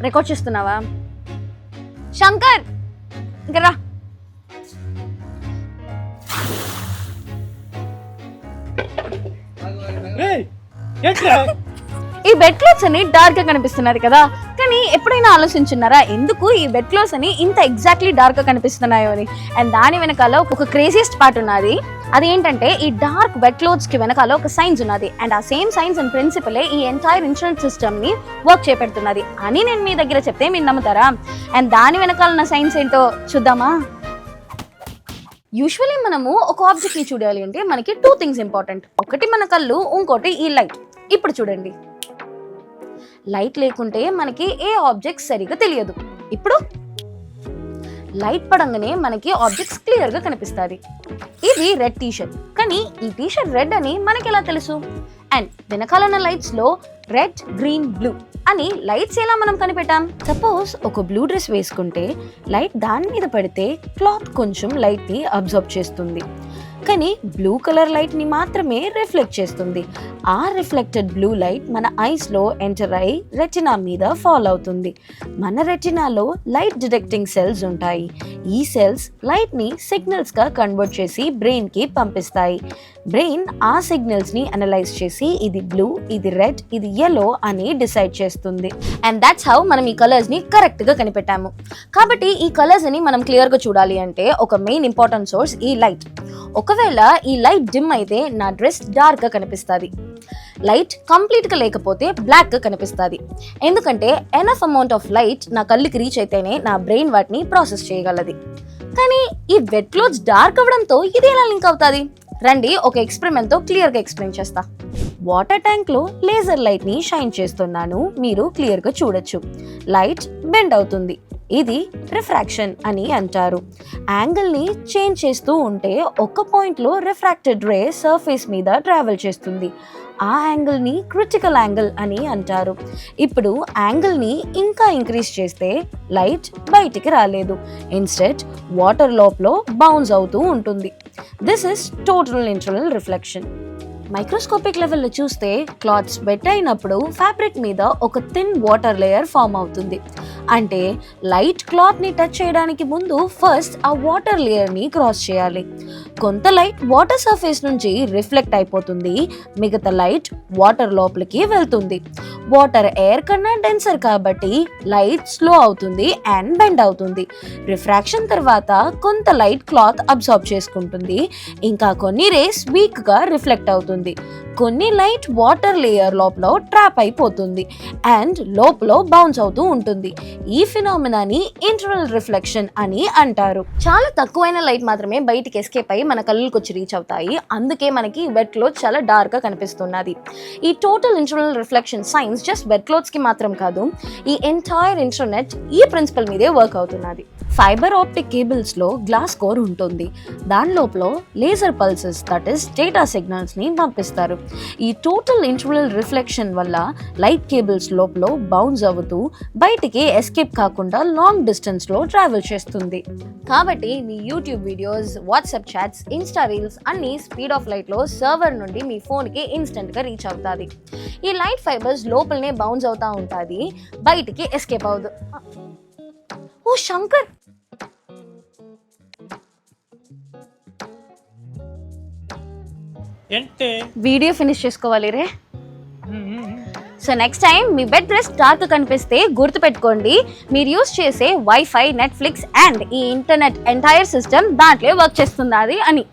Record చేస్తున్నావా? శంకర్ ఇంకా రా. ఈ బెడ్ క్లోత్స్ అని డార్క్ గా కనిపిస్తున్నది కదా, కానీ ఎప్పుడైనా ఆలోచించున్నారా ఎందుకు ఈ బెడ్ క్లోత్స్ అని ఇంత ఎగ్జాక్ట్లీ డార్క్ గా కనిపిస్తున్నాయో అని? అండ్ దాని వెనకాల ఒక క్రేజియస్ట్ పార్ట్ ఉన్నది. అది ఏంటంటే ఈ డార్క్ బెడ్ క్లోత్స్ కి వెనకాల ఒక సైన్స్ ఉన్నది. అండ్ ఆ సేమ్ సైన్స్ అండ్ ప్రిన్సిపలే ఈ ఎంటైర్ ఇన్సూరెన్స్ సిస్టమ్ ని వర్క్ చేపెడుతున్నది అని నేను మీ దగ్గర చెప్తే మీరు నమ్ముతారా? అండ్ దాని వెనకాల ఉన్న సైన్స్ ఏంటో చూద్దామా? యూజువల్లీ మనము ఒక ఆబ్జెక్ట్ ని చూడాలి అంటే మనకి 2 థింగ్స్ ఇంపార్టెంట్. ఒకటి మన కళ్ళు, ఇంకోటి ఈ లైట్. ఇప్పుడు చూడండి, లైట్ లేకుంటే మనకి ఏ ఆబ్జెక్ట్ సరిగా తెలియదు. ఇప్పుడు లైట్ పడంగానే మనకి ఆబ్జెక్ట్స్ క్లియర్ గా కనిపిస్తుంది. ఇది రెడ్ టీషర్ట్, కానీ ఈ టీషర్ట్ రెడ్ అని మనకి ఎలా తెలుసు? అండ్ వెనకాలన్న లైట్స్ లో రెడ్, గ్రీన్, బ్లూ అని లైట్స్ ఎలా మనం కనిపెట్టాం? సపోజ్ ఒక బ్లూ డ్రెస్ వేసుకుంటే లైట్ దాని మీద పడితే క్లాత్ కొంచెం లైట్ ని అబ్జర్వ్ చేస్తుంది, కానీ బ్లూ కలర్ లైట్ ని మాత్రమే రిఫ్లెక్ట్ చేస్తుంది. ఆ రిఫ్లెక్టెడ్ బ్లూ లైట్ మన ఐస్ లో ఎంటర్ అయి రెటినా మీద ఫాల్ అవుతుంది. మన రెటినాలో లైట్ డిటెక్టింగ్ సెల్స్ ఉంటాయి. ఈ సెల్స్ లైట్ ని సిగ్నల్స్ గా కన్వర్ట్ చేసి బ్రెయిన్ కి పంపిస్తాయి. బ్రెయిన్ ఆ సిగ్నల్స్ ని అనలైజ్ చేసి ఇది బ్లూ, ఇది రెడ్, ఇది yellow అని డిసైడ్ చేస్తుంది. అండ్ దాట్స్ హౌ మనం ఈ కలర్స్ ని కరెక్ట్ గా కనిపెట్టాము. కాబట్టి ఈ కలర్స్ ని మనం క్లియర్ గా చూడాలి అంటే ఒక మెయిన్ ఇంపార్టెంట్ సోర్స్ ఈ లైట్. ఒకవేళ ఈ లైట్ డిమ్ అయితే నా డ్రెస్ డార్క్ గా కనిపిస్తుంది. లైట్ కంప్లీట్ గా లేకపోతే బ్లాక్ గా కనిపిస్తుంది. ఎందుకంటే ఎనఫ్ అమౌంట్ ఆఫ్ లైట్ నా కళ్ళకి రీచ్ అయితేనే నా బ్రెయిన్ వాటిని ప్రాసెస్ చేయగలది. కానీ ఈ వెట్ క్లోత్స్ డార్క్ అవ్వడంతో ఇది ఎలా లింక్ అవుతుంది? రండి ఒక ఎక్స్పెరిమెంట్ తో క్లియర్ గా ఎక్స్ప్లెయిన్ చేస్తా. వాటర్ ట్యాంక్ లో లేజర్ లైట్ ని షైన్ చేస్తున్నాను, మీరు క్లియర్ గా చూడొచ్చు. లైట్ బెండ్ అవుతుంది, ఇది రిఫ్రాక్షన్ అని అంటారు. యాంగిల్ ని చేంజ్ చేస్తూ ఉంటే ఒక పాయింట్ లో రిఫ్రాక్టెడ్ రే సర్ఫేస్ మీద ట్రావెల్ చేస్తుంది. ఆ యాంగిల్ ని క్రిటికల్ యాంగిల్ అని అంటారు. ఇప్పుడు యాంగిల్ ని ఇంకా ఇంక్రీజ్ చేస్తే లైట్ బయటికి రాలేదు, ఇన్స్టెడ్ వాటర్ లోపల బౌన్స్ అవుతూ ఉంటుంది. This is total internal reflection. Microscopic లెవెల్లో చూస్తే క్లాత్స్ వెట్ అయినప్పుడు ఫ్యాబ్రిక్ మీద ఒక థిన్ వాటర్ లేయర్ ఫామ్ అవుతుంది. అంటే లైట్ క్లాత్ ని టచ్ చేయడానికి ముందు ఫస్ట్ ఆ వాటర్ లేయర్ ని క్రాస్ చేయాలి. కొంత లైట్ వాటర్ సర్ఫేస్ నుంచి రిఫ్లెక్ట్ అయిపోతుంది, మిగతా లైట్ వాటర్ లోపలికి వెళ్తుంది. వాటర్ ఎయిర్ కన్నా డెన్సర్ కాబట్టి లైట్ స్లో అవుతుంది అండ్ బెండ్ అవుతుంది. రిఫ్రాక్షన్ తర్వాత కొంత లైట్ క్లాత్ అబ్సార్బ్ చేసుకుంటుంది, ఇంకా కొన్ని రేస్ వీక్ గా రిఫ్లెక్ట్ అవుతుంది. కొన్ని లైట్ వాటర్ లేయర్ లోపల ట్రాప్ అయిపోతుంది అండ్ లోపల బౌన్స్ అవుతూ ఉంటుంది. ఈ ఫినామినాని ఇంటర్నల్ రిఫ్లెక్షన్ అని అంటారు. చాలా తక్కువైన లైట్ మాత్రమే బయటికి ఎస్కేప్ అయ్యి మన కళ్ళకి వచ్చి రీచ్ అవుతాయి. అందుకే మనకి వెట్ క్లోత్ చాలా డార్క్ గా కనిపిస్తున్నది. ఈ total internal reflection science just wet clothes కి మాత్రం కాదు, ఈ ఎంటైర్ ఇంటర్నెట్ ఈ ప్రిన్సిపల్ మీదే వర్క్ అవుతున్నది. ఫైబర్ ఆప్టిక్ కేబుల్స్ లో గ్లాస్ కోర్ ఉంటుంది. దాని లోపల laser pulses, that is data signals ని పంపిస్తారు. ఈ టోటల్ ఇంటర్నల్ రిఫ్లెక్షన్ వల్ల లైట్ కేబుల్స్ లోపల బౌన్స్ అవుతూ బయటికి ఎస్కేప్ కాకుండా లాంగ్ డిస్టెన్స్ లో ట్రావెల్ చేస్తుంది. కాబట్టి మీ YouTube videos, WhatsApp chats, Insta reels అన్ని స్పీడ్ ఆఫ్ లైట్ లో సర్వర్ నుండి మీ ఫోన్ కి ఇన్స్టెంట్ గా రీచ్ అవుతుంది. ఈ లైట్ ఫైబర్స్ లోపలనే బౌన్స్ అవుతా ఉంటుంది, బయటికి ఎస్కేప్ అవ్వదు. ఓ శంకర్, వీడియో ఫినిష్ చేసుకోవాలి రే. సో నెక్స్ట్ టైం మీ బెడ్ డ్రెస్ డార్క్ కనిపిస్తే గుర్తుపెట్టుకోండి, మీరు యూస్ చేసే వైఫై, నెట్ఫ్లిక్స్ అండ్ ఈ ఇంటర్నెట్ ఎంటైర్ సిస్టమ్ దాంట్లో వర్క్ చేస్తున్నది అని.